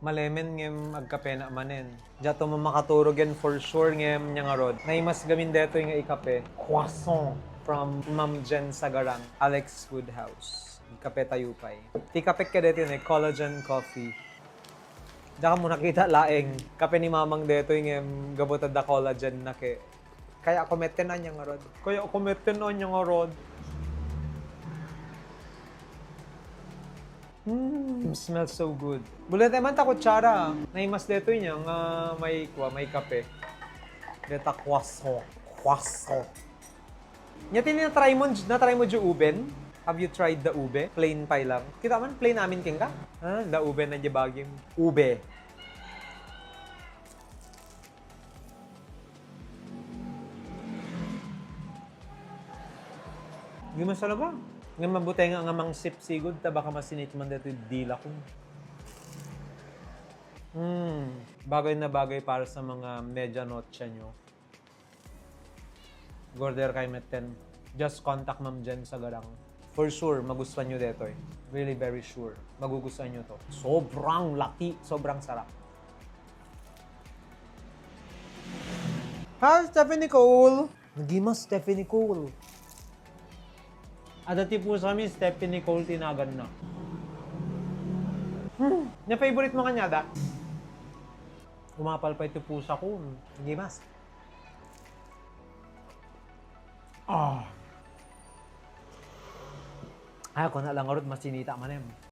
Malemen ngem agkape na manen. Diyato makaturo gen for sure ngem nya nga rod. Nay mas gamin deto nga ikape. Croissant from Ma'am Jen Sagarang, Alex Food House. Kape tayupay. Ti kape ka deto collagen coffee. Diyan ka mo nakita laeng. Kape ni mamang deto ngem gabotad da collagen na ke. Kaya kumeten na nya nga rod. Kaya kumeten na nya nga rod. Smells so good. Bulat naman ta kutsara. Naimas deto niya nga may kape. Deta croissant. Croissant. Nya na-try mo ju uben? Have you tried the ube? Plain pie lang. Kita man plain namin king ka? Ha, the ube na jibagim. Ube. Gimas talaga. Nga mabutay nga mang sip sigod, ta baka masinit man dito yung dila ko. Bagay na bagay para sa mga medianoche nyo. Gorder kay Meten. Just contact Ma'am Jen Sagarang. For sure, magustuhan nyo dito eh. Really very sure. Magugustuhan nyo to. Sobrang laki, sobrang sarap. Hi, Stephanie Cole! Nagimas, Stephanie Cole. Adati po sa amin, Stephanie Cole tinagan na. Na-favorite mo kanya, da? Umapal pa ito pusa ko. Hindi mas. Ay, ako na lang arot, masinita manem.